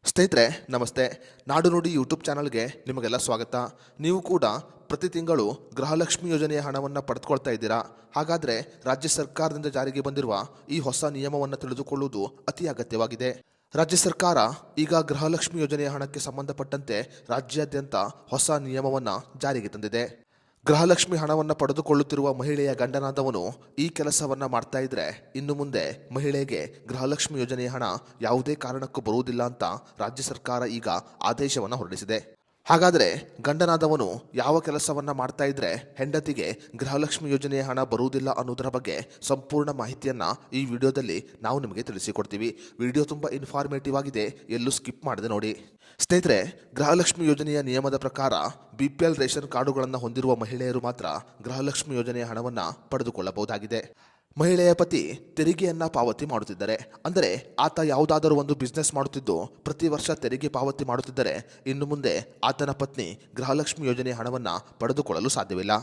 ಸ್ನೇಹಿತರೆ ನಮಸ್ತೆ. ನಾಡು ನುಡಿ ಯೂಟ್ಯೂಬ್ ಚಾನಲ್ಗೆ ನಿಮಗೆಲ್ಲ ಸ್ವಾಗತ. ನೀವು ಕೂಡ ಪ್ರತಿ ತಿಂಗಳು ಗೃಹಲಕ್ಷ್ಮಿ ಯೋಜನೆಯ ಹಣವನ್ನು ಪಡೆದುಕೊಳ್ತಾ ಇದ್ದೀರಾ? ಹಾಗಾದರೆ ರಾಜ್ಯ ಸರ್ಕಾರದಿಂದ ಜಾರಿಗೆ ಬಂದಿರುವ ಈ ಹೊಸ ನಿಯಮವನ್ನು ತಿಳಿದುಕೊಳ್ಳುವುದು ಅತಿ ಅಗತ್ಯವಾಗಿದೆ. ರಾಜ್ಯ ಸರ್ಕಾರ ಈಗ ಗೃಹಲಕ್ಷ್ಮಿ ಯೋಜನೆಯ ಹಣಕ್ಕೆ ಸಂಬಂಧಪಟ್ಟಂತೆ ರಾಜ್ಯಾದ್ಯಂತ ಹೊಸ ನಿಯಮವನ್ನು ಜಾರಿಗೆ ತಂದಿದೆ. ಗೃಹಲಕ್ಷ್ಮಿ ಹಣವನ್ನು ಪಡೆದುಕೊಳ್ಳುತ್ತಿರುವ ಮಹಿಳೆಯ ಗಂಡನಾದವನು ಈ ಕೆಲಸವನ್ನ ಮಾಡ್ತಾ ಇದ್ರೆ ಇನ್ನು ಮುಂದೆ ಮಹಿಳೆಗೆ ಗೃಹಲಕ್ಷ್ಮಿ ಯೋಜನೆಯ ಹಣ ಯಾವುದೇ ಕಾರಣಕ್ಕೂ ಬರುವುದಿಲ್ಲ ಅಂತ ರಾಜ್ಯ ಸರ್ಕಾರ ಈಗ ಆದೇಶವನ್ನು ಹೊರಡಿಸಿದೆ. ಹಾಗಾದರೆ ಗಂಡನಾದವನು ಯಾವ ಕೆಲಸವನ್ನ ಮಾಡ್ತಾ ಇದ್ರೆ ಹೆಂಡತಿಗೆ ಗೃಹಲಕ್ಷ್ಮಿ ಯೋಜನೆಯ ಹಣ ಬರುವುದಿಲ್ಲ ಅನ್ನೋದರ ಬಗ್ಗೆ ಸಂಪೂರ್ಣ ಮಾಹಿತಿಯನ್ನ ಈ ವಿಡಿಯೋದಲ್ಲಿ ನಾವು ನಿಮಗೆ ತಿಳಿಸಿಕೊಡ್ತೀವಿ. ವಿಡಿಯೋ ತುಂಬಾ ಇನ್ಫಾರ್ಮೇಟಿವ್ ಆಗಿದೆ, ಎಲ್ಲೂ ಸ್ಕಿಪ್ ಮಾಡದೆ ನೋಡಿ. ಸ್ನೇಹಿತರೆ, ಗೃಹಲಕ್ಷ್ಮಿ ಯೋಜನೆಯ ನಿಯಮದ ಪ್ರಕಾರ BPL ರೇಷನ್ ಕಾರ್ಡುಗಳನ್ನು ಹೊಂದಿರುವ ಮಹಿಳೆಯರು ಮಾತ್ರ ಗೃಹಲಕ್ಷ್ಮಿ ಯೋಜನೆಯ ಹಣವನ್ನು ಪಡೆದುಕೊಳ್ಳಬಹುದಾಗಿದೆ. ಮಹಿಳೆಯ ಪತಿ ತೆರಿಗೆಯನ್ನ ಪಾವತಿ ಮಾಡುತ್ತಿದ್ದರೆ, ಅಂದರೆ ಆತ ಯಾವುದಾದರೂ ಒಂದು ಬಿಸ್ನೆಸ್ ಮಾಡುತ್ತಿದ್ದು ಪ್ರತಿ ವರ್ಷ ತೆರಿಗೆ ಪಾವತಿ ಮಾಡುತ್ತಿದ್ದರೆ ಇನ್ನು ಮುಂದೆ ಆತನ ಪತ್ನಿ ಗೃಹಲಕ್ಷ್ಮಿ ಯೋಜನೆಯ ಹಣವನ್ನು ಪಡೆದುಕೊಳ್ಳಲು ಸಾಧ್ಯವಿಲ್ಲ.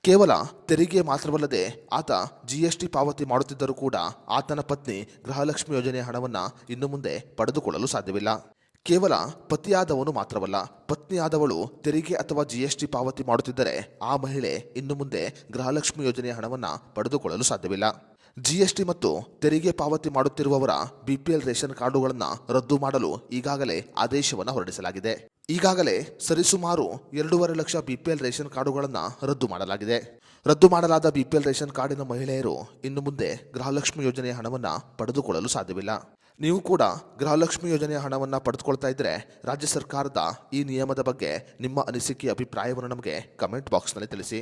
ಕೇವಲ ತೆರಿಗೆ ಮಾತ್ರವಲ್ಲದೆ ಆತ GST ಪಾವತಿ ಮಾಡುತ್ತಿದ್ದರೂ ಕೂಡ ಆತನ ಪತ್ನಿ ಗೃಹಲಕ್ಷ್ಮಿ ಯೋಜನೆಯ ಹಣವನ್ನು ಇನ್ನು ಮುಂದೆ ಪಡೆದುಕೊಳ್ಳಲು ಸಾಧ್ಯವಿಲ್ಲ. ಕೇವಲ ಪತಿಯಾದವನು ಮಾತ್ರವಲ್ಲ, ಪತ್ನಿಯಾದವಳು ತೆರಿಗೆ ಅಥವಾ GST ಪಾವತಿ ಮಾಡುತ್ತಿದ್ದರೆ ಆ ಮಹಿಳೆ ಇನ್ನು ಮುಂದೆ ಗೃಹಲಕ್ಷ್ಮಿ ಯೋಜನೆಯ ಹಣವನ್ನು ಪಡೆದುಕೊಳ್ಳಲು ಸಾಧ್ಯವಿಲ್ಲ. GST ಮತ್ತು ತೆರಿಗೆ ಪಾವತಿ ಮಾಡುತ್ತಿರುವವರ BPL ರೇಷನ್ ಕಾರ್ಡುಗಳನ್ನು ರದ್ದು ಮಾಡಲು ಈಗಾಗಲೇ ಆದೇಶವನ್ನು ಹೊರಡಿಸಲಾಗಿದೆ. ಈಗಾಗಲೇ ಸರಿಸುಮಾರು 2.5 ಲಕ್ಷ BPL ರೇಷನ್ ಕಾರ್ಡುಗಳನ್ನು ರದ್ದು ಮಾಡಲಾಗಿದೆ. ರದ್ದು ಮಾಡಲಾದ BPL ರೇಷನ್ ಕಾರ್ಡಿನ ಮಹಿಳೆಯರು ಇನ್ನು ಮುಂದೆ ಗೃಹಲಕ್ಷ್ಮಿ ಯೋಜನೆಯ ಹಣವನ್ನು ಪಡೆದುಕೊಳ್ಳಲು ಸಾಧ್ಯವಿಲ್ಲ. ನೀವು ಕೂಡ ಗೃಹಲಕ್ಷ್ಮಿ ಯೋಜನೆಯ ಹಣವನ್ನು ಪಡೆದುಕೊಳ್ತಾ ಇದ್ದರೆ ರಾಜ್ಯ ಸರ್ಕಾರದ ಈ ನಿಯಮದ ಬಗ್ಗೆ ನಿಮ್ಮ ಅನಿಸಿಕೆ ಅಭಿಪ್ರಾಯವನ್ನು ನಮಗೆ ಕಮೆಂಟ್ ಬಾಕ್ಸ್ನಲ್ಲಿ ತಿಳಿಸಿ.